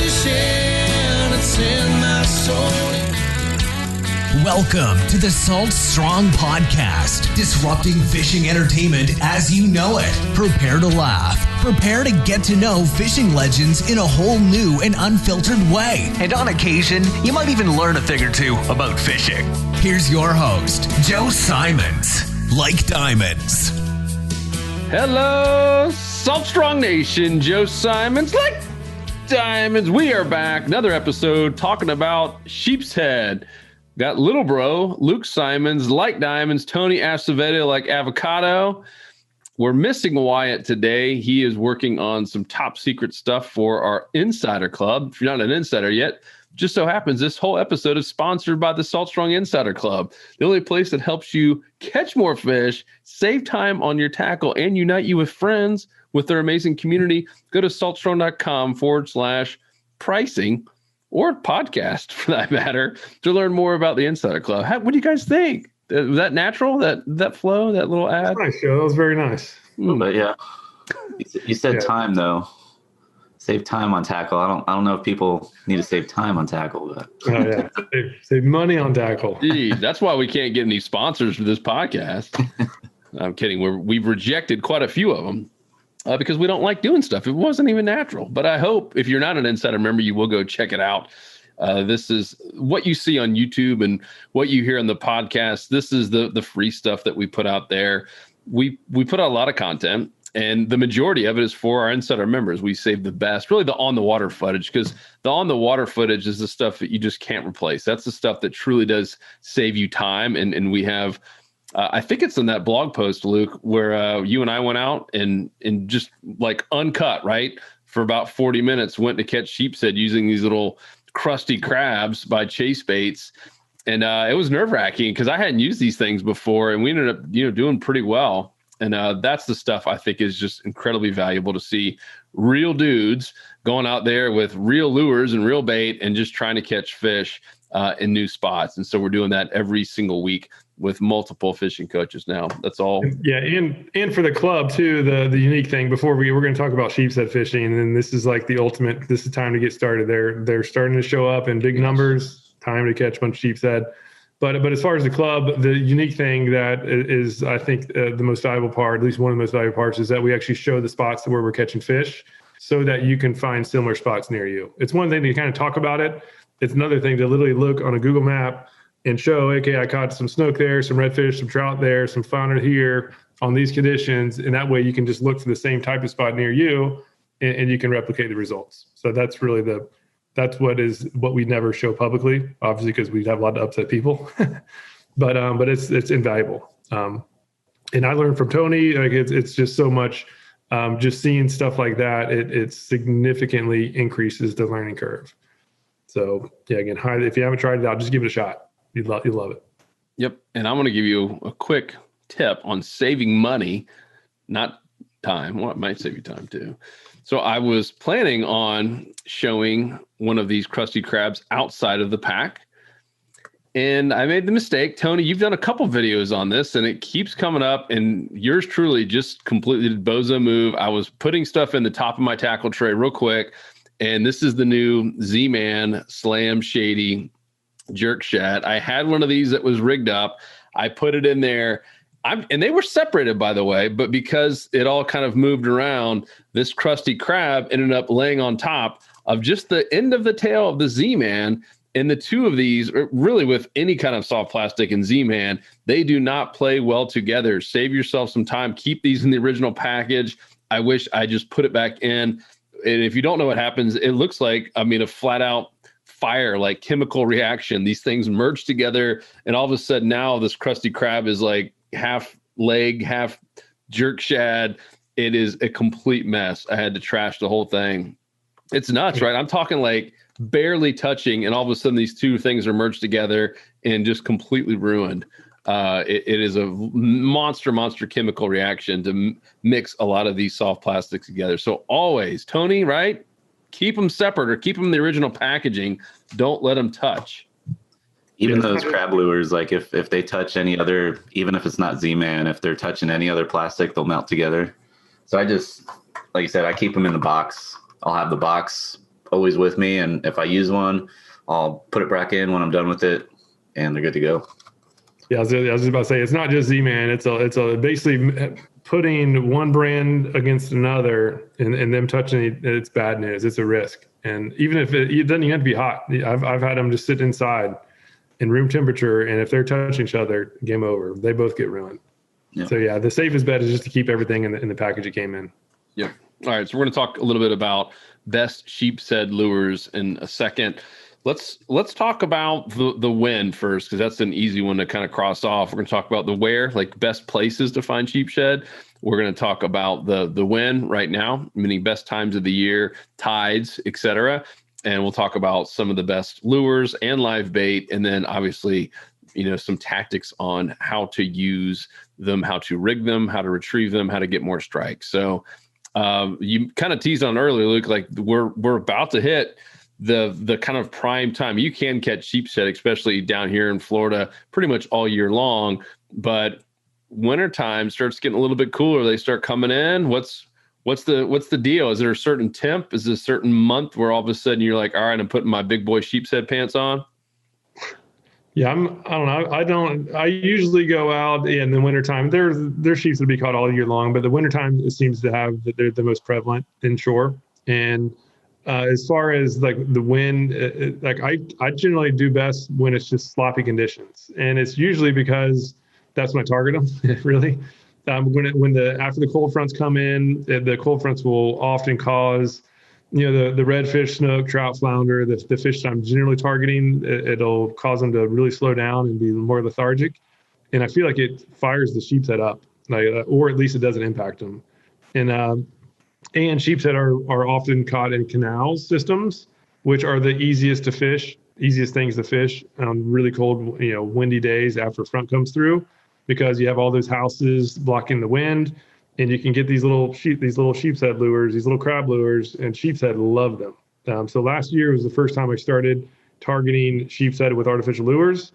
fishing, it's in my soul. Welcome to the Salt Strong Podcast, disrupting fishing entertainment as you know it. Prepare to laugh. Prepare to get to know fishing legends in a whole new and unfiltered way. And on occasion, you might even learn a thing or two about fishing. Here's your host, Joe Simons. Like diamonds. Hello, Salt Strong Nation. Joe Simons, like diamonds. We are back. Another episode talking about Sheepshead. Got little bro, Luke Simons, like diamonds, Tony Acevedo, like avocado. We're missing Wyatt today. He is working on some top secret stuff for our Insider Club. If you're not an insider yet, just so happens this whole episode is sponsored by the Salt Strong Insider Club, the only place that helps you catch more fish, save time on your tackle, and unite you with friends with their amazing community. Go to saltstrong.com/pricing. Or podcast, for that matter, to learn more about the Insider Club. What do you guys think? Was that natural? That flow? That little ad? That's nice, Joe. That was very nice. But yeah, you said time though. Save time on tackle. I don't know if people need to save time on tackle, but save money on tackle. Gee, that's why we can't get any sponsors for this podcast. I'm kidding. We've rejected quite a few of them. Because we don't like doing stuff. It wasn't even natural. But I hope if you're not an Insider member, you will go check it out. This is what you see on YouTube and what you hear on the podcast. This is the free stuff that we put out there. We put out a lot of content, and the majority of it is for our Insider members. We save the best, really the on-the-water footage, because the on-the-water footage is the stuff that you just can't replace. That's the stuff that truly does save you time, and we have... I think it's in that blog post, Luke, where you and I went out and just like uncut, right, for about 40 minutes, went to catch sheepshead using these little crusty crabs by Chase Baits. And it was nerve-wracking because I hadn't used these things before, and we ended up doing pretty well. And that's the stuff I think is just incredibly valuable to see real dudes going out there with real lures and real bait and just trying to catch fish in new spots. And so we're doing that every single week with multiple fishing coaches now. That's all. Yeah, and for the club too, the unique thing before we're going to talk about sheepshead fishing, and then this is like the ultimate. This is time to get started. They're starting to show up in big numbers. Time to catch a bunch of sheepshead. But as far as the club, the unique thing that is, I think, the most valuable part, at least one of the most valuable parts, is that we actually show the spots where we're catching fish, so that you can find similar spots near you. It's one thing to kind of talk about it. It's another thing to literally look on a Google map and show, okay, I caught some snook there, some redfish, some trout there, some flounder here on these conditions. And that way you can just look for the same type of spot near you and you can replicate the results. So that's really what we never show publicly, obviously, because we'd have a lot of upset people, but it's invaluable. And I learned from Tony, like it's just so much, just seeing stuff like that, it significantly increases the learning curve. So yeah, again, if you haven't tried it out, just give it a shot. You'd love it. Yep. And I'm going to give you a quick tip on saving money, not time. Well, it might save you time too. So I was planning on showing one of these crusty crabs outside of the pack. And I made the mistake. Tony, you've done a couple videos on this and it keeps coming up, and yours truly just completely did bozo move. I was putting stuff in the top of my tackle tray real quick. And this is the new Z-Man Slam Shady Jerk Shad. I had one of these that was rigged up. I put it in there. And they were separated, by the way, but because it all kind of moved around, this crusty crab ended up laying on top of just the end of the tail of the Z-Man. And the two of these, really with any kind of soft plastic and Z-Man, they do not play well together. Save yourself some time. Keep these in the original package. I wish I just put it back in. And if you don't know what happens, it looks like, a flat out fire, like chemical reaction. These things merge together, and all of a sudden now this crusty crab is like half leg, half jerk shad. It is a complete mess. I had to trash the whole thing. It's nuts, right? I'm talking like barely touching, and all of a sudden these two things are merged together and just completely ruined. It is a monster chemical reaction to mix a lot of these soft plastics together. So always, Tony, right? Keep them separate or keep them in the original packaging. Don't let them touch. Even those crab lures, like if they touch any other, even if it's not Z-Man, if they're touching any other plastic, they'll melt together. So I just, like you said, I keep them in the box. I'll have the box always with me. And if I use one, I'll put it back in when I'm done with it, and they're good to go. Yeah, I was just about to say, it's not just Z-Man. It's a basically putting one brand against another and them touching it, it's bad news. It's a risk. And even if it doesn't even have to be hot. I've had them just sit inside in room temperature, and if they're touching each other, game over. They both get ruined. Yep. So yeah, the safest bet is just to keep everything in the package it came in. Yep. All right, so we're going to talk a little bit about best sheepshead lures in a second. Let's talk about the when first, because that's an easy one to kind of cross off. We're going to talk about the where, like best places to find sheepshead. We're going to talk about the when right now, meaning best times of the year, tides, etc. And we'll talk about some of the best lures and live bait, and then obviously, some tactics on how to use them, how to rig them, how to retrieve them, how to get more strikes. So you kind of teased on earlier, Luke, like we're about to hit the kind of prime time. You can catch sheepshead, especially down here in Florida, pretty much all year long. But wintertime starts getting a little bit cooler. They start coming in. What's the deal? Is there a certain temp? Is there a certain month where all of a sudden you're like, all right, I'm putting my big boy sheepshead pants on? Yeah, I don't know. I usually go out in the wintertime. There's sheep to be caught all year long, but the wintertime it seems to have they're the most prevalent inshore. And as far as like the wind, I generally do best when it's just sloppy conditions, and it's usually because that's when I target them. Really, after the cold fronts come in, the cold fronts will often cause, the redfish, snook, trout, flounder, the fish I'm generally targeting, it'll cause them to really slow down and be more lethargic, and I feel like it fires the sheepshead up, or at least it doesn't impact them, and sheepshead are often caught in canals systems, which are the easiest things to fish on really cold, windy days after front comes through, because you have all those houses blocking the wind, and you can get these little sheepshead lures, these little crab lures, and sheepshead love them. So last year was the first time I started targeting sheepshead with artificial lures,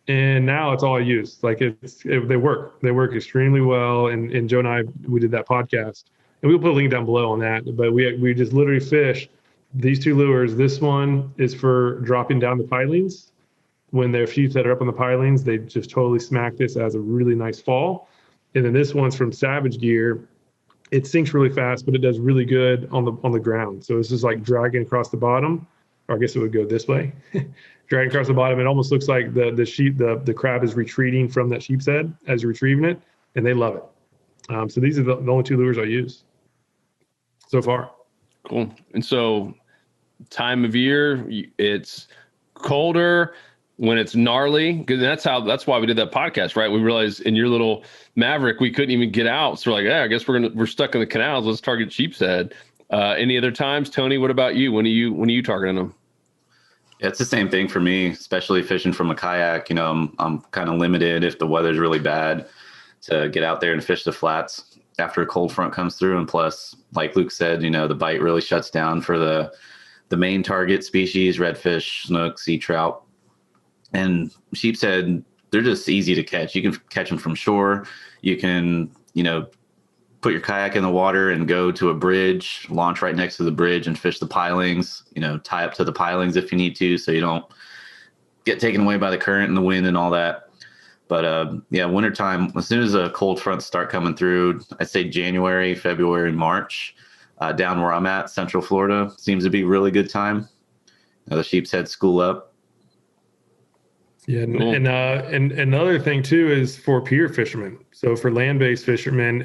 and now it's all I use. Like they work extremely well. And Joe and I, we did that podcast. And we'll put a link down below on that. But we just literally fish these two lures. This one is for dropping down the pilings. When their sheepshead are up on the pilings, they just totally smack this as a really nice fall. And then this one's from Savage Gear. It sinks really fast, but it does really good on the ground. So this is like dragging across the bottom, or I guess it would go this way. Dragging across the bottom. It almost looks like the crab is retreating from that sheepshead as you're retrieving it, and they love it. So these are the only two lures I use so far. Cool. And so time of year, it's colder when it's gnarly, because that's why we did that podcast, right? We realized in your little Maverick, we couldn't even get out. So we're like, yeah, I guess we're stuck in the canals. Let's target sheepshead. Any other times, Tony, what about you? When are you targeting them? Yeah, it's the same thing for me, especially fishing from a kayak. I'm kind of limited if the weather's really bad to get out there and fish the flats after a cold front comes through. And plus, like Luke said, the bite really shuts down for the main target species, redfish, snook, sea trout. And sheepshead, they're just easy to catch. You can catch them from shore. You can, put your kayak in the water and go to a bridge, launch right next to the bridge and fish the pilings, tie up to the pilings if you need to, so you don't get taken away by the current and the wind and all that. But wintertime, as soon as the cold fronts start coming through, I'd say January, February, March, down where I'm at, Central Florida, seems to be a really good time. The sheepshead school up. Yeah, and another thing too is for pier fishermen. So for land-based fishermen,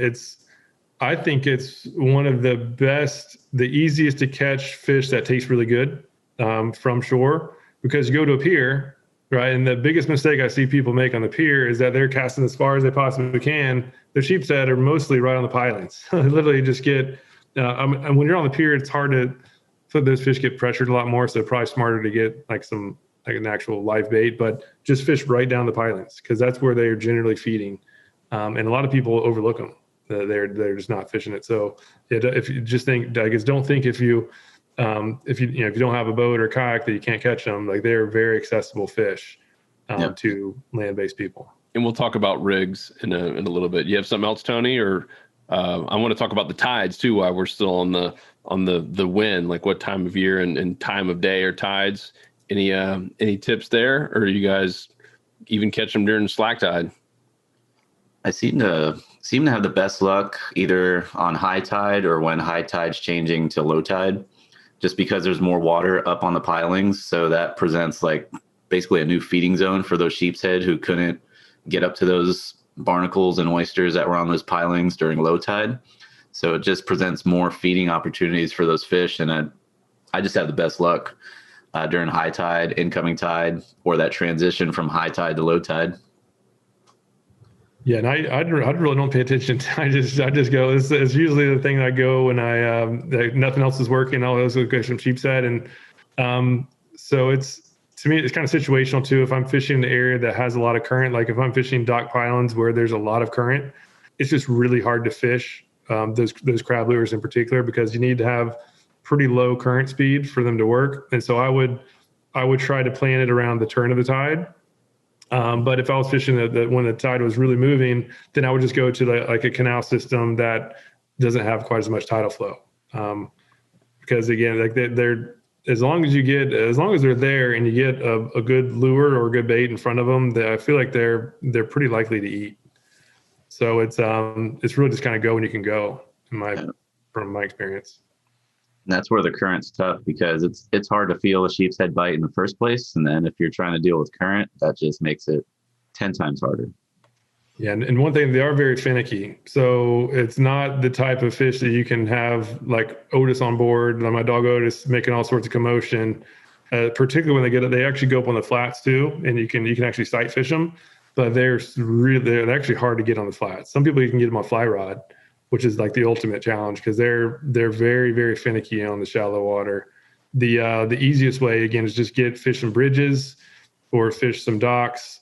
I think it's one of the easiest to catch fish that taste really good from shore, because you go to a pier, right? And the biggest mistake I see people make on the pier is that they're casting as far as they possibly can. Their sheepshead are mostly right on the pilings. They literally just get, and when you're on the pier, it's hard to, so those fish get pressured a lot more. So they're probably smarter to get like an actual live bait, but just fish right down the pilings, because that's where they're generally feeding. And a lot of people overlook them. They're just not fishing it. So if you just think, I guess, don't think if you don't have a boat or kayak that you can't catch them. Like, they're very accessible fish to land-based people. And we'll talk about rigs in a little bit. You have something else, Tony, or I want to talk about the tides too, while we're still on the wind, like what time of year and time of day are tides. Any tips there, or do you guys even catch them during slack tide? I seem to have the best luck either on high tide or when high tide's changing to low tide, just because there's more water up on the pilings. So that presents like basically a new feeding zone for those sheepshead who couldn't get up to those barnacles and oysters that were on those pilings during low tide. So it just presents more feeding opportunities for those fish. And I just have the best luck during high tide, incoming tide, or that transition from high tide to low tide. Yeah, and I really don't pay attention. I just go. It's usually the thing that I go when nothing else is working. I'll also go some sheepshead, and so to me it's kind of situational too. If I'm fishing in the area that has a lot of current, like if I'm fishing dock pylons where there's a lot of current, it's just really hard to fish those crab lures in particular, because you need to have pretty low current speed for them to work. And so I would try to plan it around the turn of the tide. But if I was fishing when the tide was really moving, then I would just go to like a canal system that doesn't have quite as much tidal flow. Because again, like they're as long as they're there and you get a good lure or a good bait in front of them, I feel like they're pretty likely to eat. So it's really just kind of go when you can go, from my experience. And that's where the current's tough, because it's hard to feel a sheepshead bite in the first place. And then if you're trying to deal with current, that just makes it 10 times harder. Yeah. And one thing, they are very finicky. So it's not the type of fish that you can have like Otis on board, like my dog Otis, making all sorts of commotion, particularly when they actually go up on the flats too. And you can actually sight fish them, but they're actually hard to get on the flats. Some people, you can get them on fly rod, which is like the ultimate challenge, because they're very, very finicky on the shallow water. The easiest way, again, is just fish some bridges or fish some docks.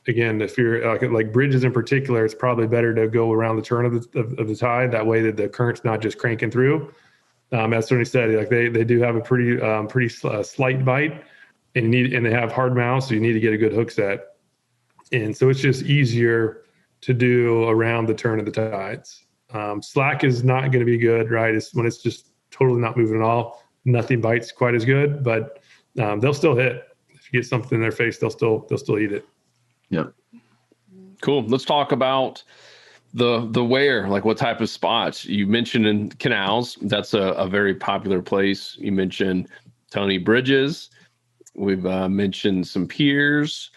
Again, if you're like bridges in particular, it's probably better to go around the turn of the tide. That way that the current's not just cranking through. As Tony said, like they do have a pretty slight bite, and they have hard mouths, so you need to get a good hook set. And so it's just easier to do around the turn of the tides. Slack is not going to be good, right? It's when it's just totally not moving at all. Nothing bites quite as good, but they'll still hit. If you get something in their face, they'll still eat it. Yep. Cool. Let's talk about the where, like what type of spots. You mentioned in canals. That's a very popular place. You mentioned Tony bridges. We've mentioned some piers.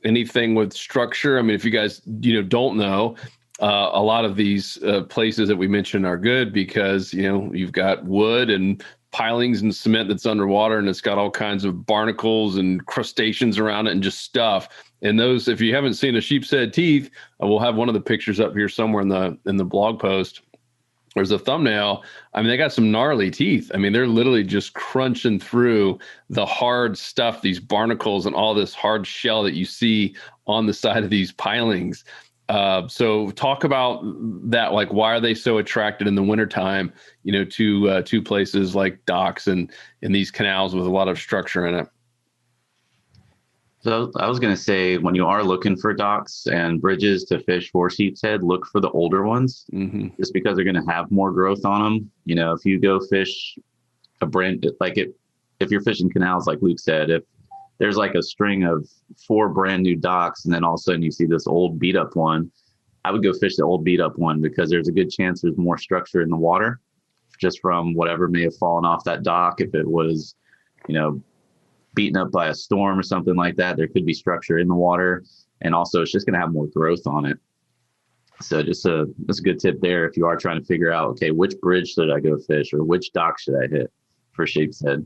Anything with structure. I mean, if you guys don't know, a lot of these places that we mentioned are good because you've got wood and pilings and cement that's underwater, and it's got all kinds of barnacles and crustaceans around it and just stuff. And those, if you haven't seen a sheepshead teeth, we'll have one of the pictures up here somewhere in the blog post. There's a thumbnail. I mean, they got some gnarly teeth. I mean, they're literally just crunching through the hard stuff, these barnacles and all this hard shell that you see on the side of these pilings. So talk about that. Like, why are they so attracted in the wintertime, to places like docks and these canals with a lot of structure in it? So I was going to say, when you are looking for docks and bridges to fish for sheepshead, look for the older ones, just because they're going to have more growth on them. If you go fish a brand, if you're fishing canals, like Luke said, if there's like a string of 4 brand new docks and then all of a sudden you see this old beat up one, I would go fish the old beat up one, because there's a good chance there's more structure in the water just from whatever may have fallen off that dock. If it was, beaten up by a storm or something like that, there could be structure in the water, and also it's just going to have more growth on it. So that's a good tip there if you are trying to figure out, okay, which bridge should I go fish or which dock should I hit for sheepshead.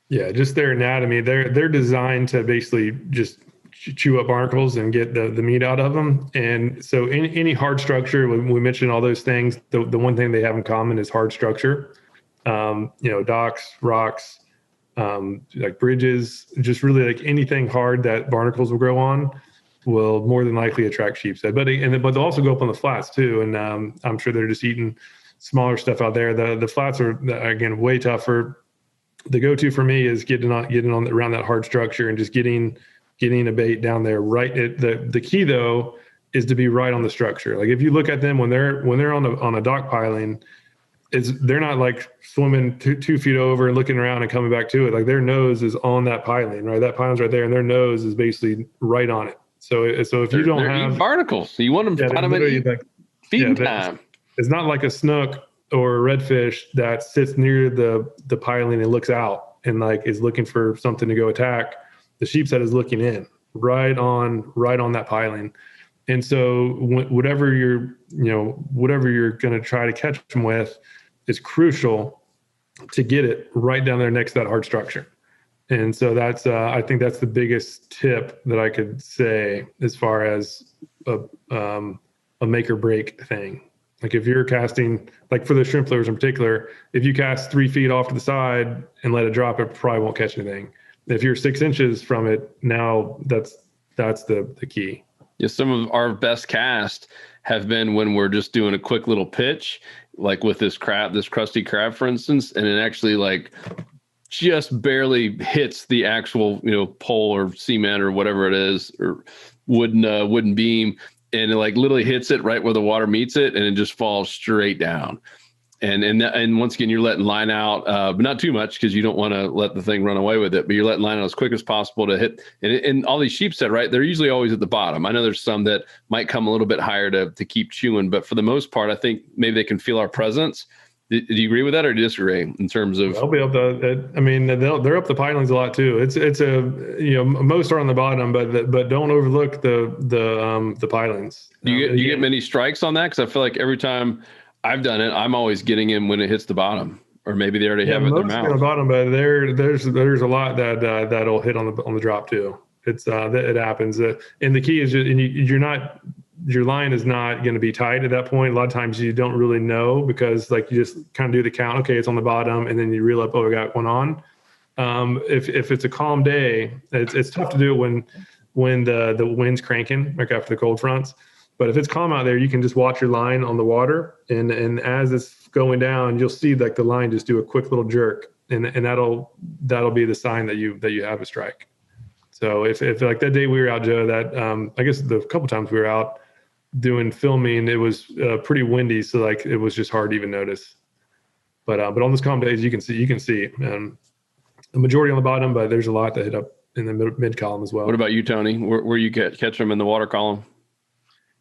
Yeah, just their anatomy. They're designed to basically just chew up barnacles and get the meat out of them. And so any hard structure, when we mentioned all those things, the one thing they have in common is hard structure. Docks, rocks, like bridges, just really like anything hard that barnacles will grow on will more than likely attract sheepshead. But they'll also go up on the flats too. And I'm sure they're just eating smaller stuff out there. The flats are, again, way tougher. The go-to for me is getting around that hard structure and just getting a bait down there. Right. The key though is to be right on the structure. Like if you look at them when they're on a dock piling, they're not like swimming 2 feet over and looking around and coming back to it. Like their nose is on that piling, right? That piling's right there, and their nose is basically right on it. So if you don't they're have barnacles, so you want them to find them at feeding time. It's not like a snook or a redfish that sits near the piling and looks out and like is looking for something to go attack. The sheepshead is looking in right on that piling. And so whatever you're going to try to catch them with is crucial to get it right down there next to that hard structure. And so that's I think that's the biggest tip that I could say as far as a make or break thing. Like if you're casting, like for the shrimp lures in particular, if you cast 3 feet off to the side and let it drop, it probably won't catch anything. If you're 6 inches from it, now that's the key. Yeah, some of our best casts have been when we're just doing a quick little pitch, like with this crusty crab, for instance, and it actually like just barely hits the actual, pole or cement or whatever it is, or wooden beam, and it like literally hits it right where the water meets it, and it just falls straight down. And once again, you're letting line out, but not too much because you don't want to let the thing run away with it. But you're letting line out as quick as possible to hit. And all these sheepshead, right? They're usually always at the bottom. I know there's some that might come a little bit higher to keep chewing, but for the most part, I think maybe they can feel our presence. Do you agree with that or disagree in terms of? They'll be up they're up the pilings a lot too. It's most are on the bottom, but don't overlook the pilings. Do you get many strikes on that? Because I feel like every time I've done it, I'm always getting him when it hits the bottom, or maybe they already have it in their mouth. On the bottom, but there's a lot that'll hit on the drop too. It happens, and the key is your line is not going to be tight at that point. A lot of times you don't really know because like you just kind of do the count. Okay, it's on the bottom, and then you reel up. Oh, we got one on. If it's a calm day, it's tough to do it when the wind's cranking, like after the cold fronts. But if it's calm out there, you can just watch your line on the water, and as it's going down, you'll see like the line just do a quick little jerk, and that'll be the sign that you have a strike. So if like that day we were out, Joe, that I guess the couple times we were out doing filming, it was pretty windy, so like it was just hard to even notice. But on those calm days, you can see the majority on the bottom, but there's a lot that hit up in the mid column as well. What about you, Tony? Where you catch them in the water column?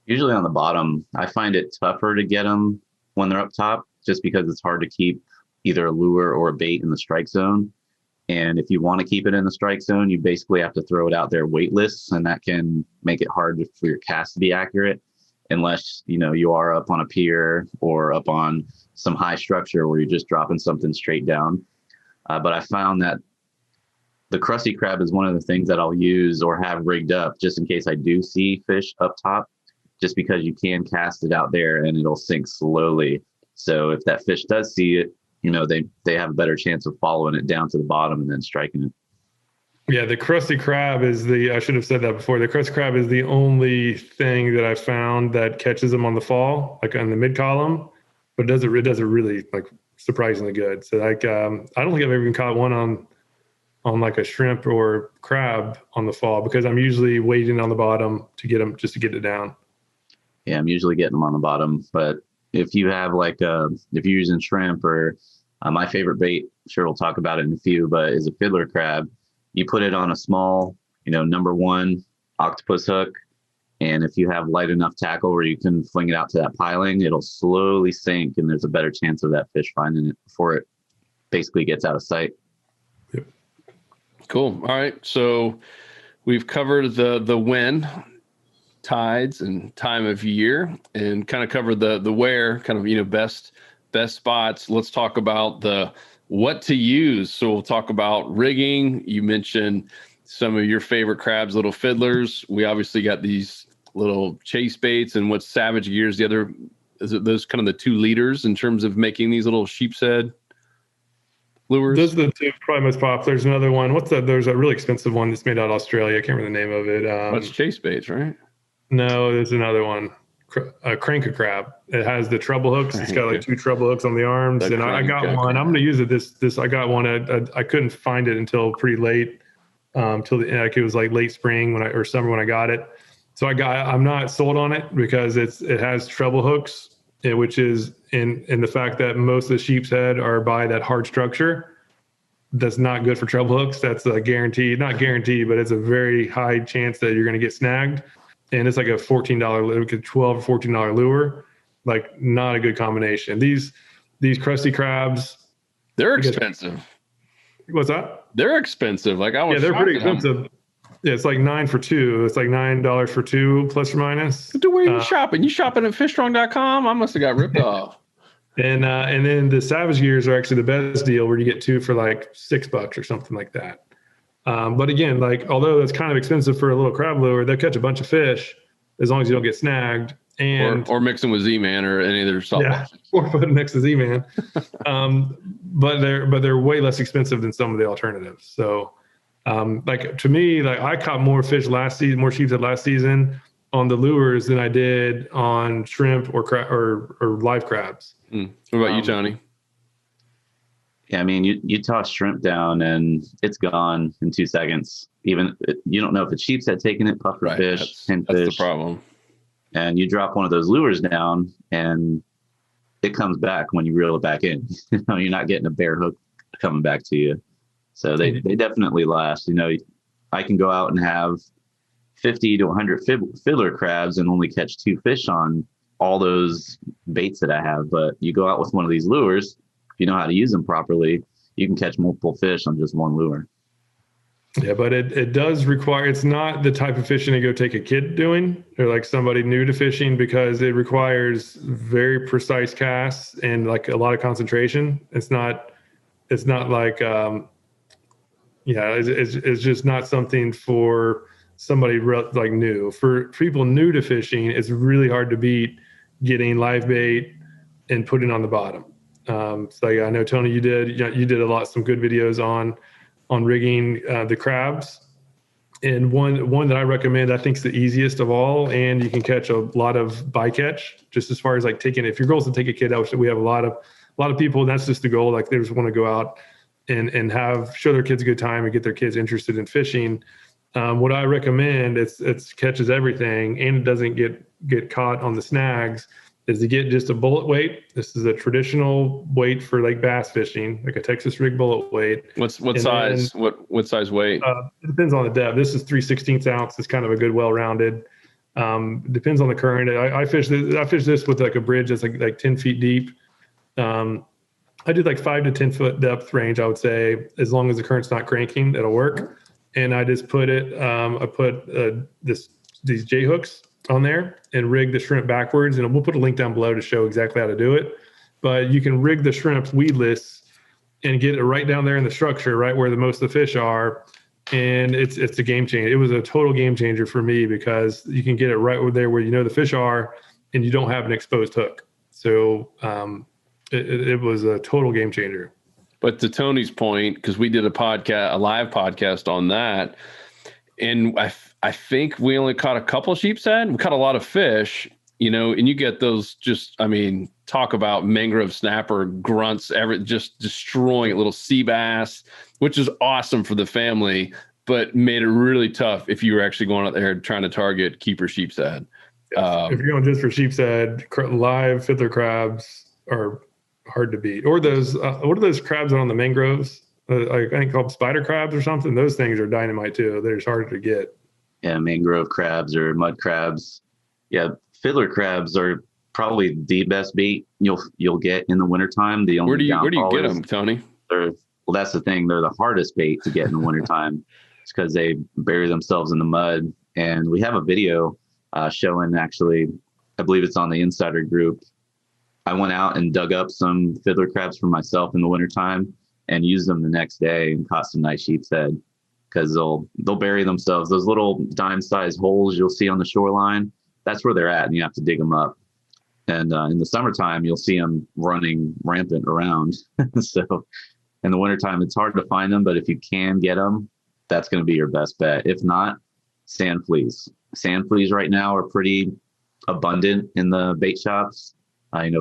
Usually on the bottom. I find it tougher to get them when they're up top, just because it's hard to keep either a lure or a bait in the strike zone. And if you want to keep it in the strike zone, you basically have to throw it out there weightless, and that can make it hard for your cast to be accurate, unless you are up on a pier or up on some high structure where you're just dropping something straight down. But I found that the crusty crab is one of the things that I'll use or have rigged up just in case I do see fish up top, just because you can cast it out there and it'll sink slowly. So if that fish does see it, they have a better chance of following it down to the bottom and then striking it. Yeah, the crusty crab I should have said that before. The crusty crab is the only thing that I've found that catches them on the fall, like on the mid column, but it does it really like surprisingly good. So like, I don't think I've ever even caught one on like a shrimp or crab on the fall, because I'm usually waiting on the bottom to get them, just to get it down. Yeah, I'm usually getting them on the bottom. But if you have if you're using shrimp or my favorite bait, sure we'll talk about it in a few, but is a fiddler crab. You put it on a small, number 1 octopus hook. And if you have light enough tackle where you can fling it out to that piling, it'll slowly sink, and there's a better chance of that fish finding it before it basically gets out of sight. Yep. Cool. All right. So we've covered the when, tides, and time of year, and kind of covered the where, kind of best spots. Let's talk about the what to use. So we'll talk about rigging. You mentioned some of your favorite crabs, little fiddlers. We obviously got these little chase baits, and what's Savage Gears. The other, is it those kind of the 2 leaders in terms of making these little sheepshead lures? Those are the 2 probably most popular. There's another one. There's a really expensive one that's made out of Australia. I can't remember the name of it. That's chase baits, right? No, there's another one. A crank a crab. It has the treble hooks. It's got like 2 treble hooks on the arms, and I got one. I'm going to use it. I got one. I couldn't find it until pretty late, it was like late spring or summer when I got it. So I'm not sold on it because it has treble hooks, which is in the fact that most of the sheepshead are by that hard structure. That's not good for treble hooks. That's a guaranteed, not guaranteed, but it's a very high chance that you're going to get snagged. And it's like a $14, like a $12 or $14 lure. Like, not a good combination. These crusty crabs, they're expensive. What's that? They're expensive. Like, I was they're pretty shocked at expensive. Yeah, it's like 9 for 2. It's like $9 for 2 plus or minus. Dude, where are you shopping? You shopping at fishstrong.com? I must have got ripped off. And then the Savage gears are actually the best deal, where you get 2 for like $6 or something like that. But again, like, although that's kind of expensive for a little crab lure, they'll catch a bunch of fish as long as you don't get snagged. And or mix them with Z-Man or any of their salt. Yeah, or put it next to Z-Man. But they're way less expensive than some of the alternatives. So, like, to me, like, I caught more fish last season, more sheepshead last season on the lures than I did on shrimp or live crabs. What about you, Tony? Yeah, I mean, you toss shrimp down and it's gone in 2 seconds. Even you don't know if it's sheepshead taking it, puffer fish, pinfish. That's the problem. And you drop one of those lures down and it comes back when you reel it back in. You're not getting a bare hook coming back to you. So they definitely last. I can go out and have 50 to 100 fiddler crabs and only catch 2 fish on all those baits that I have. But you go out with one of these lures, if you know how to use them properly, you can catch multiple fish on just one lure. Yeah, but it does require, it's not the type of fishing to go take a kid doing, or like somebody new to fishing, because it requires very precise casts and like a lot of concentration. It's not like, it's just not something for somebody like new. For people new to fishing, it's really hard to beat getting live bait and putting on the bottom. So yeah, I know, Tony, you did some good videos on rigging the crabs, and one that I recommend, I think, is the easiest of all, and you can catch a lot of bycatch. Just as far as like if your goal is to take a kid out, we have a lot of people, and that's just the goal. Like, they just want to go out and show their kids a good time and get their kids interested in fishing. What I recommend, it's catches everything and it doesn't get caught on the snags, is to get just a bullet weight. This is a traditional weight for like bass fishing, like a Texas rig bullet weight. What size? What size weight? It depends on the depth. This is 3/16 ounce. It's kind of a good, well-rounded. Depends on the current. I fish this with like a bridge that's like 10 feet deep. I do like 5 to 10 foot depth range, I would say, as long as the current's not cranking, it'll work. And I just put it. I put these J hooks on there and rig the shrimp backwards, and we'll put a link down below to show exactly how to do it. But you can rig the shrimp weedless and get it right down there in the structure, right where most of the fish are, and it's a game changer. It was a total game changer for me, because you can get it right there where the fish are, and you don't have an exposed hook. So it was a total game changer. But to Tony's point, because we did a live podcast on that, and I think we only caught a couple sheepshead. We caught a lot of fish, and you get those talk about mangrove snapper grunts, just destroying it, little sea bass, which is awesome for the family, but made it really tough if you were actually going out there trying to target keeper sheepshead. If you're going just for sheepshead, live fiddler crabs are hard to beat. Or those, what are those crabs on the mangroves? I think called spider crabs or something. Those things are dynamite too. They're just harder to get. Yeah, mangrove crabs or mud crabs. Yeah, fiddler crabs are probably the best bait you'll get in the wintertime. The only where do you get them, Tony? Well, that's the thing. They're the hardest bait to get in the wintertime. It's because they bury themselves in the mud. And we have a video showing, actually, I believe it's on the Insider group. I went out and dug up some fiddler crabs for myself in the wintertime and used them the next day and caught some nice sheepshead, because they'll bury themselves. Those little dime-sized holes you'll see on the shoreline, that's where they're at, and you have to dig them up. And in the summertime, you'll see them running rampant around. So in the wintertime, it's hard to find them, but if you can get them, that's going to be your best bet. If not, sand fleas. Sand fleas right now are pretty abundant in the bait shops.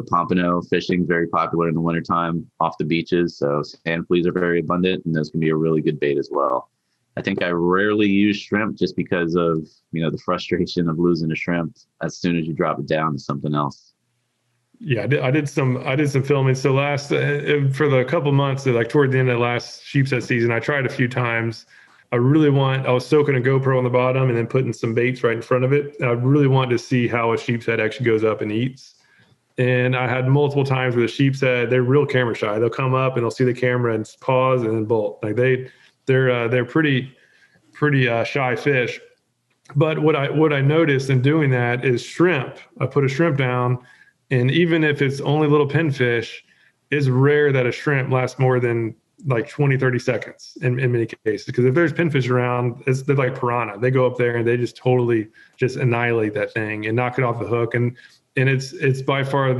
Pompano fishing is very popular in the wintertime off the beaches. So sand fleas are very abundant, and those can be a really good bait as well. I think I rarely use shrimp just because of, the frustration of losing a shrimp as soon as you drop it down to something else. Yeah, I did some filming. So for the couple months, like toward the end of the last sheepshead season, I tried a few times. I was soaking a GoPro on the bottom and then putting some baits right in front of it. I really wanted to see how a sheepshead actually goes up and eats. And I had multiple times where the sheepshead, they're real camera shy. They'll come up and they'll see the camera and pause and then bolt. Like they're pretty shy fish. But what I noticed in doing that is shrimp. I put a shrimp down, and even if it's only little pinfish, it's rare that a shrimp lasts more than like 20, 30 seconds in many cases. Because if there's pinfish around, they're like piranha. They go up there and they just totally just annihilate that thing and knock it off the hook. And it's by far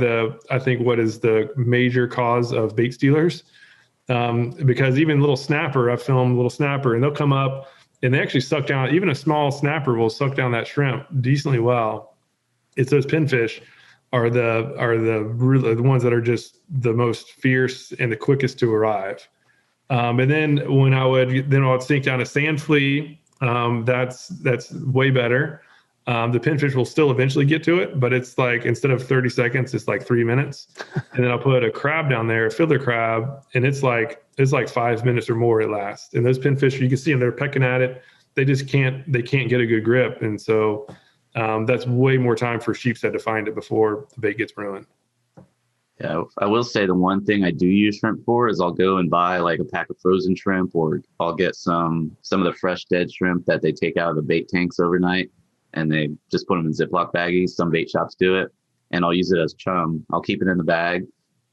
I think what is the major cause of bait stealers. Because even little snapper, I've filmed little snapper, and they'll come up and they actually suck down. Even a small snapper will suck down that shrimp decently well. It's those pinfish are the ones that are just the most fierce and the quickest to arrive. And then I would sink down a sand flea. That's way better. The pinfish will still eventually get to it, but it's like, instead of 30 seconds, it's like 3 minutes. And then I'll put a crab down there, a fiddler crab, and it's like 5 minutes or more it lasts. And those pinfish, you can see them, they're pecking at it. They can't get a good grip. And so that's way more time for sheepshead to find it before the bait gets ruined. Yeah, I will say the one thing I do use shrimp for is I'll go and buy like a pack of frozen shrimp, or I'll get some of the fresh dead shrimp that they take out of the bait tanks overnight, and they just put them in Ziploc baggies. Some bait shops do it, and I'll use it as chum. I'll keep it in the bag,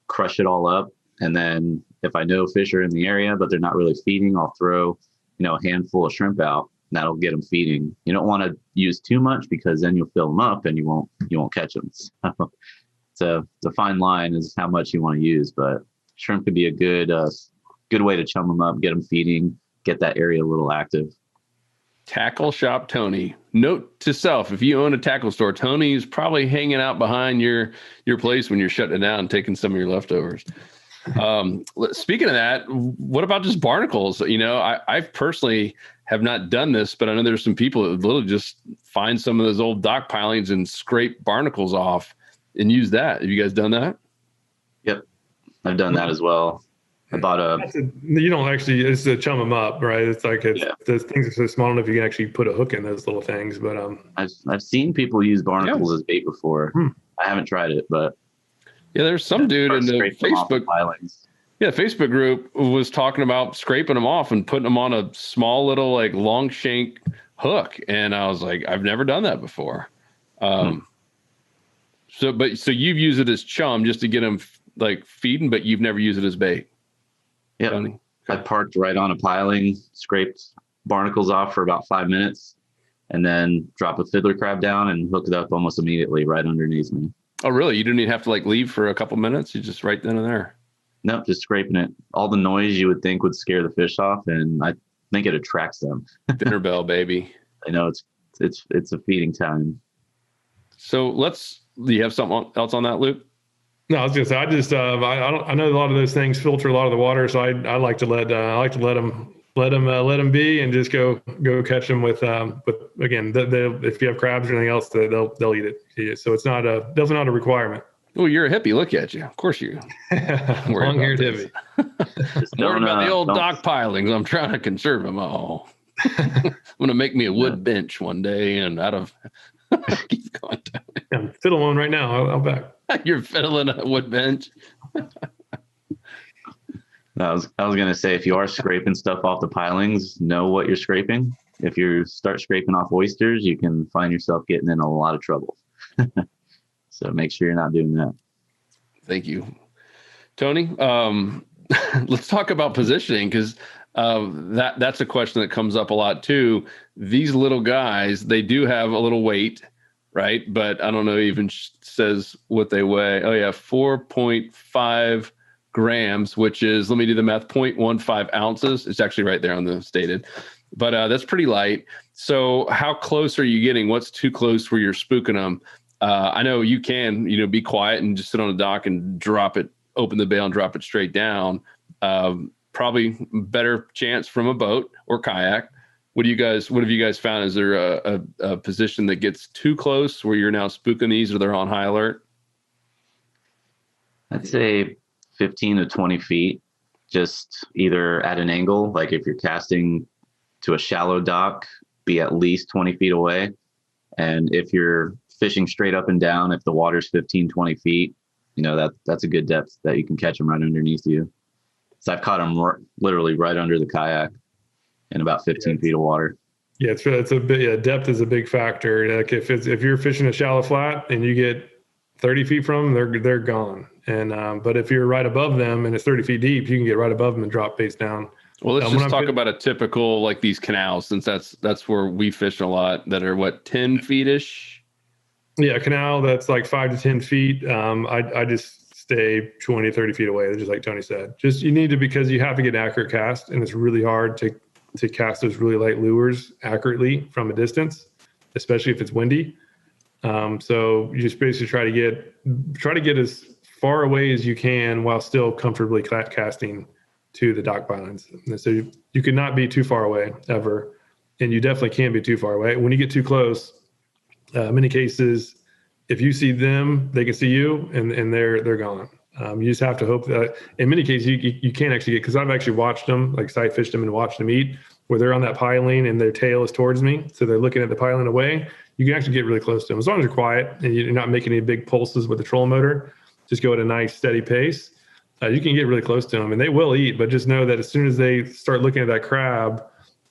crush it all up, and then if I know fish are in the area but they're not really feeding, I'll throw a handful of shrimp out. And that'll get them feeding. You don't want to use too much because then you'll fill them up and you won't catch them. So the fine line is how much you want to use, but shrimp could be a good way to chum them up, get them feeding, get that area a little active. Tackle Shop Tony. Note to self: if you own a tackle store, Tony's probably hanging out behind your place when you're shutting it down and taking some of your leftovers. Speaking of that, what about just barnacles? I personally have not done this, but I know there's some people that literally just find some of those old dock pilings and scrape barnacles off and use that. Have you guys done that? Yep, I've done that as well. I bought you don't actually, it's to chum them up, right? It's like those things are so small enough you can actually put a hook in those little things. But I've seen people use barnacles as bait before. I haven't tried it, but yeah, there's some dude in the Facebook pilings. Yeah, Facebook group was talking about scraping them off and putting them on a small little like long shank hook, and I was like, I've never done that before. So you've used it as chum just to get them like feeding, but you've never used it as bait. Yeah, I parked right on a piling, scraped barnacles off for about 5 minutes, and then drop a fiddler crab down and hook it up almost immediately right underneath me. Oh, really? You didn't even have to like leave for a couple minutes? You just right then and there. Nope, just scraping it. All the noise you would think would scare the fish off, and I think it attracts them. Dinner bell, baby. I know it's a feeding time. So do you have something else on that, Luke? No, I was gonna say I know a lot of those things filter a lot of the water, so I like to let them be and just go catch them with again if you have crabs or anything else they'll eat it. So it's definitely not a requirement. Oh, you're a hippie. Look at you. Of course you. Long-haired hippie. Worried about the old dock pilings. I'm trying to conserve them all. I'm going to make me a wood bench one day and out of... Keep going. I'm fiddling one right now. I'll back. You're fiddling a wood bench? I was going to say, if you are scraping stuff off the pilings, know what you're scraping. If you start scraping off oysters, you can find yourself getting in a lot of trouble. So make sure you're not doing that. Thank you, Tony. Let's talk about positioning, because that's a question that comes up a lot too. These little guys, they do have a little weight, right? But I don't know, even says what they weigh. Oh yeah, 4.5 grams, which is, let me do the math, 0.15 ounces. It's actually right there on the stated, but that's pretty light. So how close are you getting? What's too close where you're spooking them? I know you can, be quiet and just sit on the dock and drop it, open the bail and drop it straight down. Probably better chance from a boat or kayak. What have you guys found? Is there a position that gets too close where you're now spooking these, or they're on high alert? I'd say 15 to 20 feet, just either at an angle, like if you're casting to a shallow dock, be at least 20 feet away. And if you're fishing straight up and down, if the water's 15, 20 feet, that's a good depth that you can catch them right underneath you. So I've caught them literally right under the kayak in about 15 feet of water. Yeah, depth is a big factor. Like if you're fishing a shallow flat and you get 30 feet from them, they're gone. And but if you're right above them and it's 30 feet deep, you can get right above them and drop base down. Well, let's just talk about a typical, like these canals, since that's where we fish a lot, that are 10 feet ish. Yeah, canal that's like 5 to 10 feet. I just stay 20, 30 feet away, just like Tony said. Just because you have to get an accurate cast, and it's really hard to cast those really light lures accurately from a distance, especially if it's windy. So you just basically try to get as far away as you can while still comfortably casting to the dock pilings. And so you cannot be too far away ever, and you definitely can't be too far away. When you get too close, many cases, if you see them, they can see you, and they're gone. You just have to hope that in many cases you can't actually get, because I've actually watched them, like sight fished them and watched them eat, where they're on that piling and their tail is towards me. So they're looking at the piling away. You can actually get really close to them. As long as you're quiet and you're not making any big pulses with the trolling motor, just go at a nice steady pace. You can get really close to them, and they will eat, but just know that as soon as they start looking at that crab,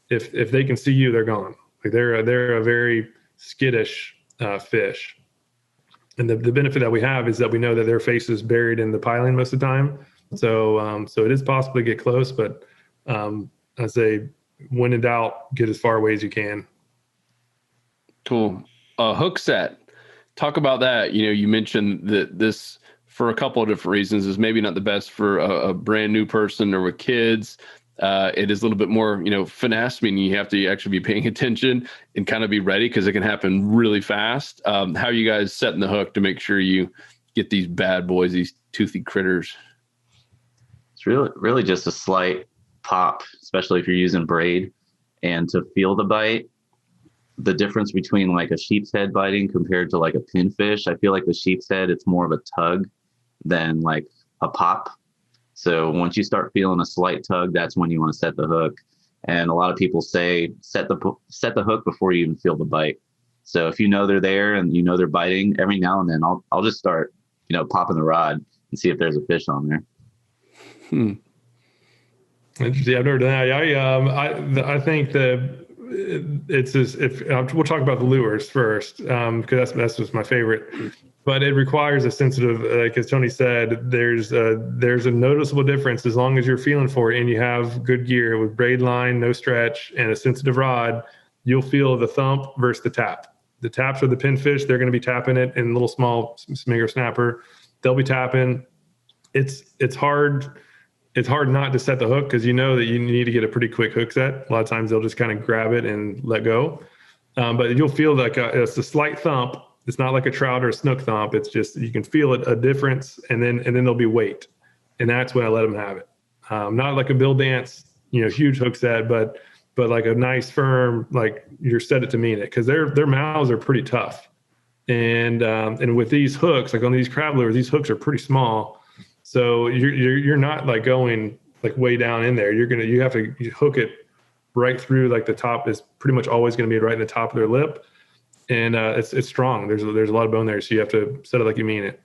if they can see you, they're gone. Like they're a very skittish fish. And the benefit that we have is that we know that their face is buried in the piling most of the time. So it is possible to get close, but I say when in doubt, get as far away as you can. Cool. Hook set. Talk about that. You mentioned that this, for a couple of different reasons, is maybe not the best for a brand new person or with kids. It is a little bit more, finesse, meaning you have to actually be paying attention and kind of be ready because it can happen really fast. How are you guys setting the hook to make sure you get these bad boys, these toothy critters? It's really just a slight pop, especially if you're using braid, and to feel the bite. The difference between like a sheepshead biting compared to like a pinfish, I feel like the sheepshead, it's more of a tug than like a pop. So once you start feeling a slight tug, that's when you want to set the hook. And a lot of people say set the hook before you even feel the bite. So if you know they're there and you know they're biting, every now and then I'll just start, popping the rod and see if there's a fish on there. Interesting. I've never done that. I think that it's just, we'll talk about the lures first, because that's just my favorite. But it requires a sensitive, like as Tony said, there's a noticeable difference as long as you're feeling for it and you have good gear with braid line, no stretch, and a sensitive rod. You'll feel the thump versus the tap. The taps are the pinfish. They're going to be tapping it in little small smigger snapper. They'll be tapping. It's hard. It's hard not to set the hook because you know that you need to get a pretty quick hook set. A lot of times they'll just kind of grab it and let go. But you'll feel like it's a slight thump. It's not like a trout or a snook thump. It's just, you can feel a difference, and then there'll be weight. And that's when I let them have it. Not like a bill dance, huge hook set, but like a nice firm, like you're set it to mean it, because their mouths are pretty tough. And with these hooks, like on these crab lures, these hooks are pretty small. So you're not like going like way down in there. You have to hook it right through, like the top is pretty much always going to be right in the top of their lip. And it's strong. There's a lot of bone there, so you have to set it like you mean it.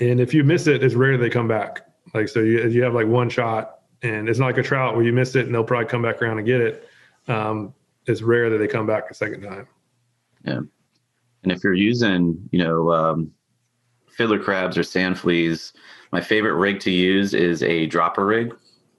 And if you miss it, it's rare they come back. Like, so you have like one shot, and it's not like a trout where you miss it and they'll probably come back around and get it. It's rare that they come back a second time. Yeah. And if you're using, fiddler crabs or sand fleas, my favorite rig to use is a dropper rig.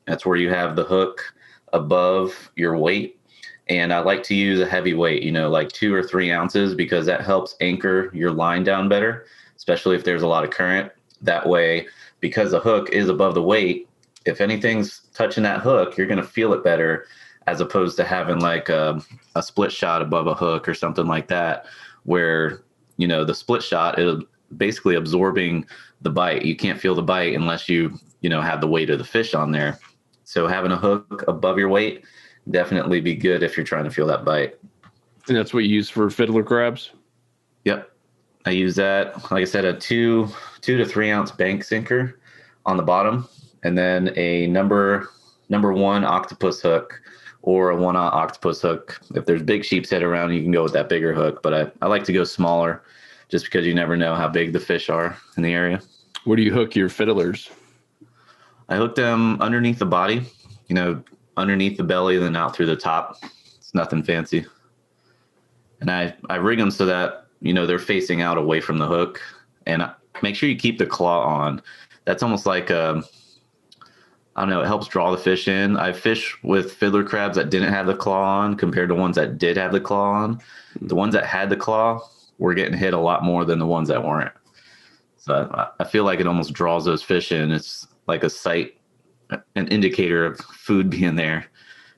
That's where you have the hook above your weight. And I like to use a heavy weight, like 2 or 3 ounces, because that helps anchor your line down better, especially if there's a lot of current. That way, because the hook is above the weight, if anything's touching that hook, you're going to feel it better, as opposed to having like a split shot above a hook or something like that, where, the split shot is basically absorbing the bite. You can't feel the bite unless you have the weight of the fish on there. So having a hook above your weight definitely be good if you're trying to feel that bite. And that's what you use for fiddler crabs? Yep. I use that, like I said, a 2 to 3 ounce bank sinker on the bottom, and then a number one octopus hook or a 1/0 octopus hook. If there's big sheepshead around, you can go with that bigger hook, but I like to go smaller just because you never know how big the fish are in the area. Where do you hook your fiddlers? I hook them underneath the body, underneath the belly, then out through the top. It's nothing fancy. And I rig them so that, they're facing out away from the hook, and make sure you keep the claw on. That's almost like, I don't know, it helps draw the fish in. I fish with fiddler crabs that didn't have the claw on compared to ones that did have the claw on. The ones that had the claw were getting hit a lot more than the ones that weren't. So I feel like it almost draws those fish in. It's like a sight, an indicator of food being there,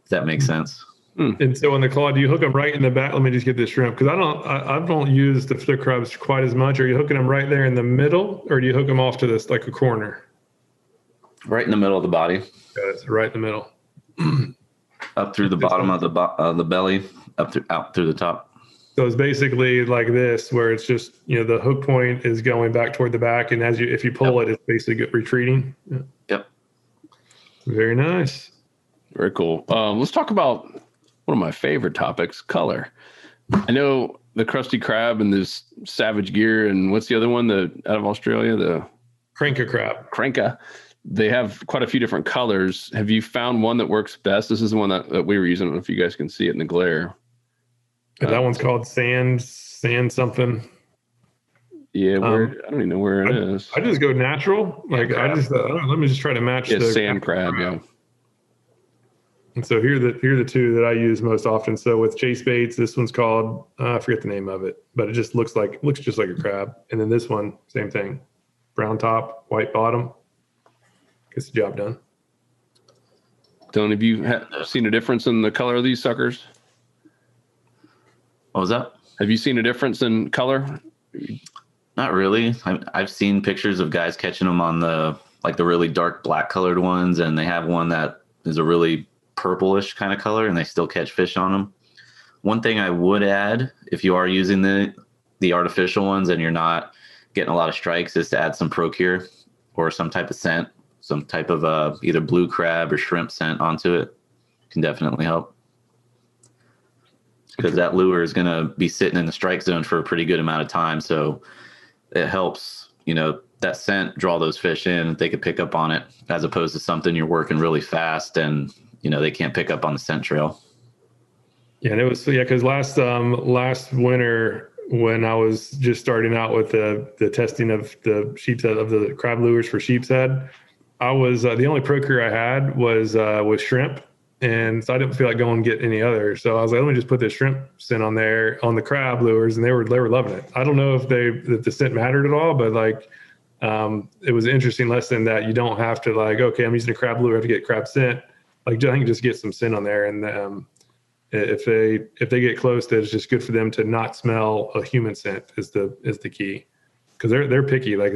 if that makes sense. And so on the claw, do you hook them right in the back? Let me just get this shrimp, because I don't use the fiddler crabs quite as much. Are you hooking them right there in the middle, or do you hook them off to this like a corner? Right in the middle of the body. It's right in the middle. Up through the bottom of the belly, out through the top. So it's basically like this, where it's just, the hook point is going back toward the back, and if you pull it, it's basically retreating. Yeah. Yep. Very nice. Very cool. Let's talk about one of my favorite topics, color. I know the Krusty Krab and this Savage Gear, and what's the other one? Out of Australia, the Cranka crab. Cranka. They have quite a few different colors. Have you found one that works best? This is the one that we were using. I don't know if you guys can see it in the glare. That one's called sand something. Yeah, I don't even know where it is. I just go natural. Like let me just try to match the sand crab. Yeah. And so here are the two that I use most often. So with chase baits, this one's called I forget the name of it, but it just looks just like a crab. And then this one, same thing, brown top, white bottom. Gets the job done. Don, have you seen a difference in the color of these suckers? What was that? Have you seen a difference in color? Not really. I've seen pictures of guys catching them on the really dark black colored ones, and they have one that is a really purplish kind of color, and they still catch fish on them. One thing I would add, if you are using the artificial ones and you're not getting a lot of strikes, is to add some Procure or some type of scent, some type of either blue crab or shrimp scent onto it. Can definitely help, because that lure is going to be sitting in the strike zone for a pretty good amount of time. So it helps, that scent draw those fish in. They could pick up on it, as opposed to something you're working really fast and, they can't pick up on the scent trail. Yeah, and it was because last winter, when I was just starting out with the testing of the sheepshead, of the crab lures for sheepshead, I was the only Procure I had was shrimp, and so I didn't feel like going and get any other. So I was like, let me just put this shrimp scent on there on the crab lures, and they were loving it. I don't know if the scent mattered at all, but it was an interesting lesson that you don't have to okay, I'm using a crab lure, I have to get crab scent. I think just get some scent on there, and if they get close, that it's just good for them to not smell a human scent is the key, because they're picky. I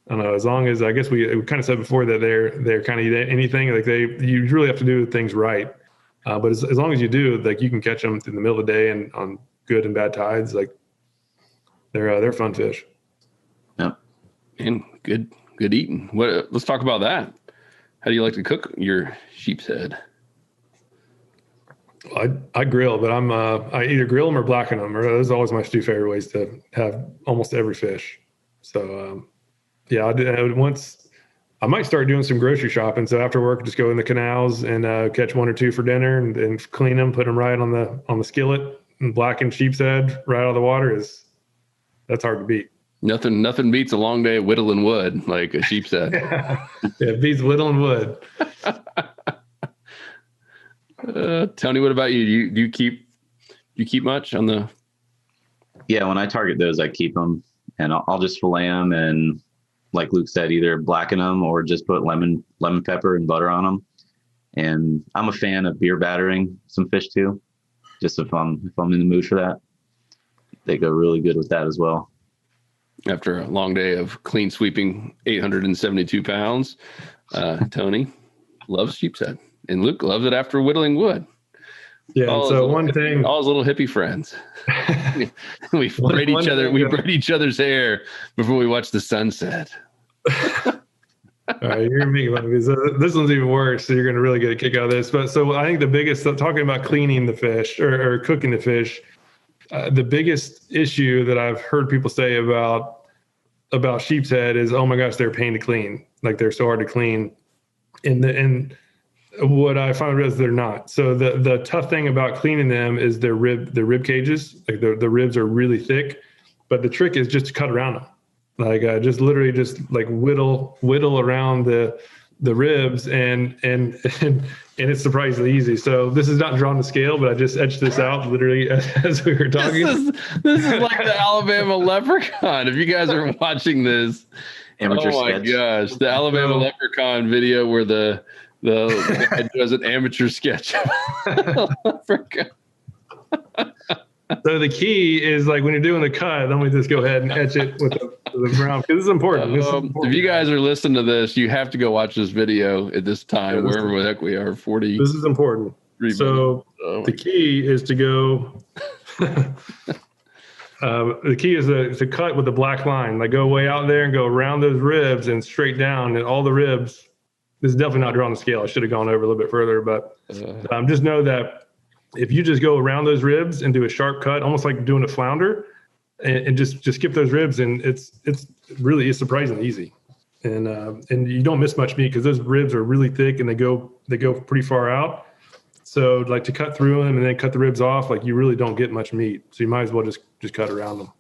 don't know, as long as, I guess we kind of said before that they're kind of anything, you really have to do things right. But as long as you do, you can catch them in the middle of the day and on good and bad tides. They're fun fish. Yep. And good eating. Let's talk about that. How do you like to cook your sheepshead? I grill, but I either grill them or blacken them. Or those are always my two favorite ways to have almost every fish. So yeah, I might start doing some grocery shopping. So after work, just go in the canals and catch one or two for dinner and clean them, put them right on the skillet, and blackened sheepshead right out of the water that's hard to beat. Nothing beats a long day of whittling wood like a sheepshead. Yeah, it beats whittling wood. Tony, what about you? Do you keep much on the? Yeah, when I target those, I keep them, and I'll just fillet them, and like Luke said, either blacken them or just put lemon pepper and butter on them. And I'm a fan of beer battering some fish too, just if I'm in the mood for that. They go really good with that as well. After a long day of clean sweeping 872 pounds, Tony loves sheepshead, and Luke loves it after whittling wood. Yeah. All So his one thing, all his little hippie friends. We braid each other. We braid each other's hair before we watch the sunset. all right, you're gonna make fun of me. So this one's even worse. So you're gonna really get a kick out of this. But so I think the biggest, talking about cleaning the fish or cooking the fish, the biggest issue that I've heard people say about sheepshead is, oh my gosh, they're a pain to clean. Like they're so hard to clean. And what I found is they're not. So the tough thing about cleaning them is their rib cages. Like the ribs are really thick, but the trick is just to cut around them. Like just literally just like whittle around the ribs and it's surprisingly easy. So this is not drawn to scale, but I just etched this out literally as we were talking. This is like the Alabama leprechaun. If you guys are watching this, Amateur oh my sketch. gosh, the Alabama leprechaun video where the guy does an amateur sketch. Leprechaun. So the key is like when you're doing the cut, let me just go ahead and etch it with the brown because this is important. If you guys are listening to this, you have to go watch this video at this time, wherever the heck we are. 40. This is important. So the key is to go. The key is to cut with the black line. Like go way out there and go around those ribs and straight down, and all the ribs. This is definitely not drawn to scale. I should have gone over a little bit further, but just know that if you just go around those ribs and do a sharp cut, almost like doing a flounder, and just skip those ribs, and it's really is surprisingly easy, and you don't miss much meat because those ribs are really thick and they go pretty far out. So like to cut through them and then cut the ribs off, like you really don't get much meat. So you might as well just cut around them.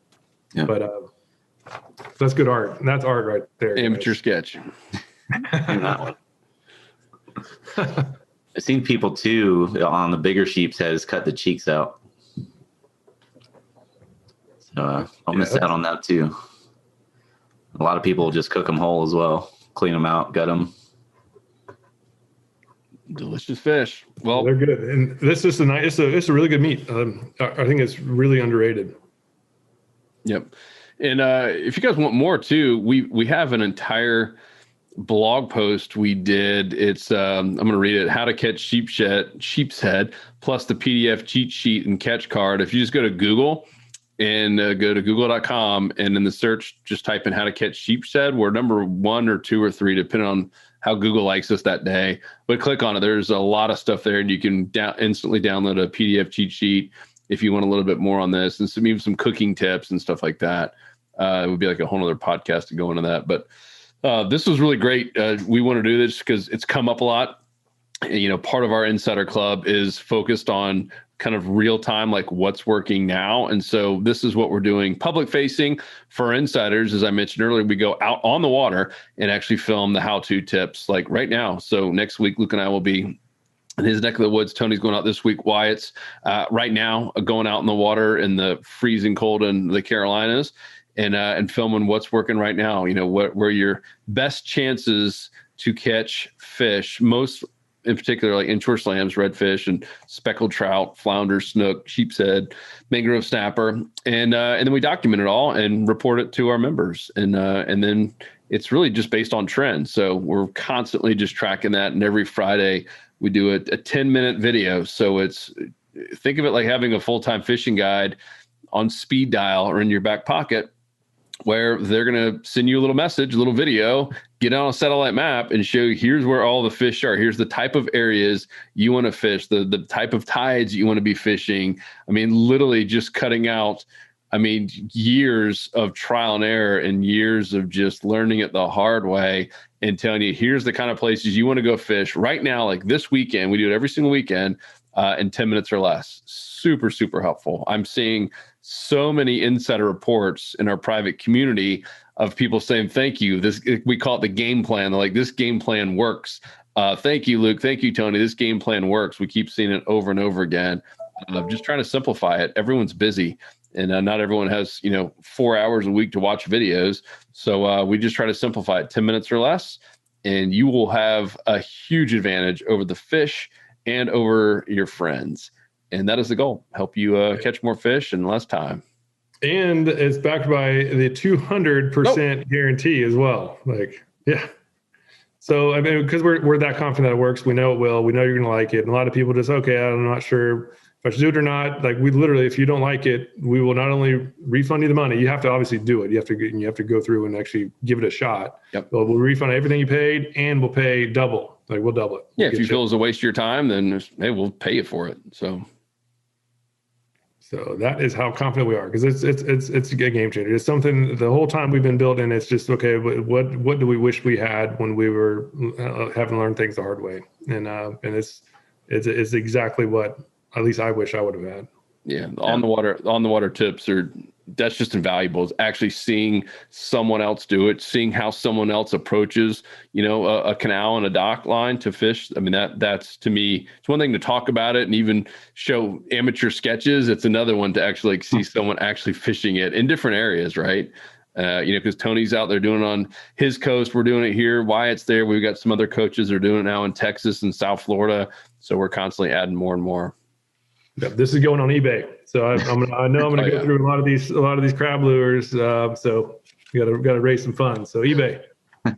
Yeah. But that's good art, and that's art right there. Amateur sketch. I've seen people too on the bigger sheepsheads cut the cheeks out. So I'll miss out on that too. A lot of people just cook them whole as well, clean them out, gut them. Delicious fish. Well, they're good, and this is it's a really good meat. I think it's really underrated. Yep. And if you guys want more too, we have an entire blog post we did. It's I'm going to read it: How to Catch Sheepshead, plus the PDF cheat sheet and catch card. If you just go to Google and go to google.com and in the search, just type in how to catch sheepshead. We're number 1 or 2 or 3, depending on how Google likes us that day. But click on it. There's a lot of stuff there, and you can instantly download a PDF cheat sheet if you want a little bit more on this, and even some cooking tips and stuff like that. It would be like a whole other podcast to go into that. But this was really great. We want to do this because it's come up a lot. You know, part of our Insider Club is focused on kind of real time, like what's working now. And so this is what we're doing public facing for insiders. As I mentioned earlier, we go out on the water and actually film the how-to tips like right now. So next week, Luke and I will be in his neck of the woods. Tony's going out this week. Wyatt's right now going out in the water in the freezing cold in the Carolinas and filming what's working right now. You know, where your best chances to catch fish, most in particular, like inshore slams, redfish, and speckled trout, flounder, snook, sheepshead, mangrove snapper, and then we document it all and report it to our members, and then it's really just based on trends. So we're constantly just tracking that, and every Friday we do a 10-minute video. So think of it like having a full-time fishing guide on speed dial or in your back pocket, where they're going to send you a little message, a little video, get on a satellite map and show you here's where all the fish are. Here's the type of areas you want to fish, the type of tides you want to be fishing. I mean, literally just cutting out, years of trial and error and years of just learning it the hard way and telling you, here's the kind of places you want to go fish right now. Like this weekend, we do it every single weekend in 10 minutes or less. Super, super helpful. I'm seeing so many insider reports in our private community of people saying, thank you. We call it the game plan. They're like, this game plan works. Thank you, Luke. Thank you, Tony. This game plan works. We keep seeing it over and over again. Just trying to simplify it. Everyone's busy and not everyone has, 4 hours a week to watch videos. So we just try to simplify it 10 minutes or less, and you will have a huge advantage over the fish and over your friends. And that is the goal. Help you catch more fish in less time. And it's backed by the 200% guarantee as well. Like, yeah. So, I mean, because we're that confident that it works, we know it will. We know you're going to like it. And a lot of people just, okay, I'm not sure if I should do it or not. Like, we literally, if you don't like it, we will not only refund you the money. You have to obviously do it. You have to go through and actually give it a shot. Yep. We'll refund everything you paid, and we'll pay double. Like, we'll double it. Yeah, if you feel it's a waste of your time, then hey, we'll pay you for it. So that is how confident we are, because it's a game changer. It's something the whole time we've been building. It's just, okay, what do we wish we had when we were having to learn things the hard way? And it's exactly what at least I wish I would have had. Yeah, on the water tips that's just invaluable. Is actually seeing someone else do it, seeing how someone else approaches, a canal and a dock line to fish. I mean, that's to me, it's one thing to talk about it and even show amateur sketches. It's another one to actually see someone actually fishing it in different areas, right? Because Tony's out there doing it on his coast. We're doing it here. Wyatt's there. We've got some other coaches that are doing it now in Texas and South Florida. So we're constantly adding more and more. Yeah, this is going on eBay, so I know I'm going to go through a lot of these crab lures. So you got to raise some funds. So eBay, they'll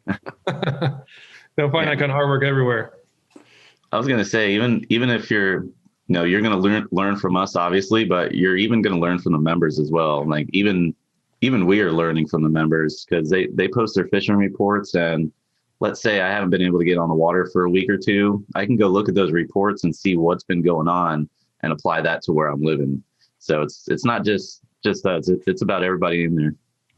find that kind of hard work everywhere. I was going to say, even if you're going to learn from us, obviously, but you're even going to learn from the members as well. Like even we are learning from the members, because they post their fishing reports, and let's say I haven't been able to get on the water for a week or two, I can go look at those reports and see what's been going on and apply that to where I'm living. So it's not just us. It's about everybody in there.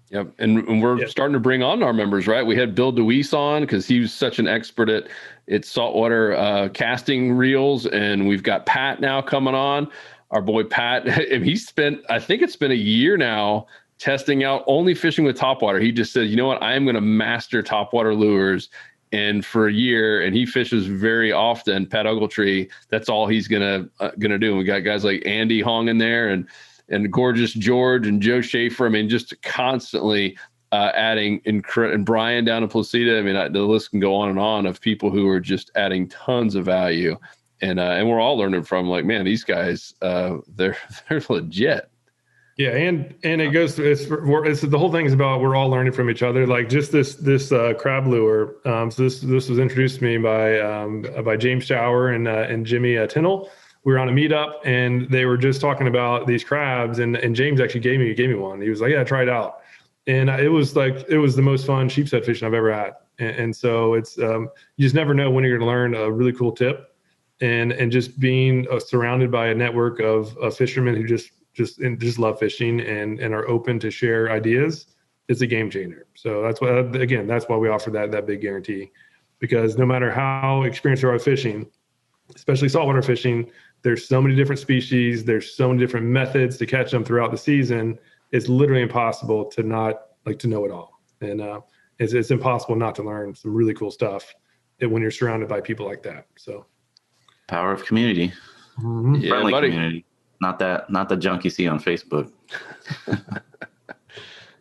Yep. And we're starting to bring on our members, right? We had Bill DeWeese on because he was such an expert at saltwater casting reels. And we've got Pat now coming on, our boy Pat. And I think it's been a year now testing out only fishing with topwater. He just said, you know what, I am going to master topwater lures. And for a year, and he fishes very often. Pat Ogletree, that's all he's gonna do. We got guys like Andy Hong in there, and Gorgeous George and Joe Schaefer. I mean, just constantly adding and Brian down in Placida. I mean, the list can go on of people who are just adding tons of value, and we're all learning from. Like, man, these guys, they're legit. Yeah, and it goes through. It's the whole thing is about we're all learning from each other. Like just this crab lure. So this was introduced to me by James Shower and Jimmy Tinnell. We were on a meetup, and they were just talking about these crabs, and James actually gave me one. He was like, "Yeah, try it out," and it was the most fun sheepshead fishing I've ever had. And so it's you just never know when you're going to learn a really cool tip, and just being surrounded by a network of fishermen who just love fishing and are open to share ideas, it's a game changer. So that's why we offer that big guarantee, because no matter how experienced you are fishing, especially saltwater fishing, there's so many different species, there's so many different methods to catch them throughout the season. It's literally impossible to not to know it all. And it's impossible not to learn some really cool stuff when you're surrounded by people like that. So power of community. Mm-hmm. Yeah, Friendly buddy. community. Not the junk you see on Facebook.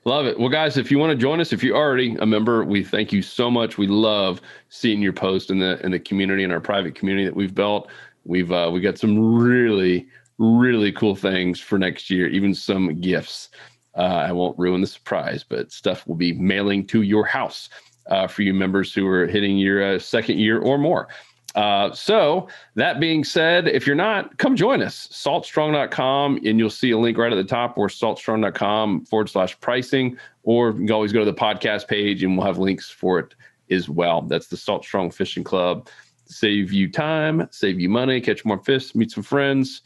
Love it. Well, guys, if you want to join us, if you're already a member, we thank you so much. We love seeing your post in the community, in our private community that we've built. We got some really, really cool things for next year, even some gifts. I won't ruin the surprise, but stuff will be mailing to your house for you members who are hitting your second year or more. So that being said, if you're not, come join us, saltstrong.com, and you'll see a link right at the top, or saltstrong.com/pricing, or you can always go to the podcast page and we'll have links for it as well. That's the Salt Strong Fishing Club. Save you time, save you money, catch more fish, meet some friends.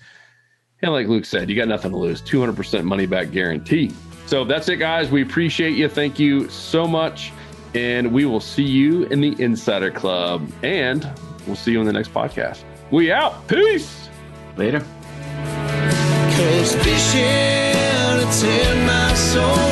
And like Luke said, you got nothing to lose, 200% money back guarantee. So that's it, guys. We appreciate you. Thank you so much. And we will see you in the Insider Club. And we'll see you on the next podcast. We out. Peace. Later. 'Cause fishing, it's in my soul.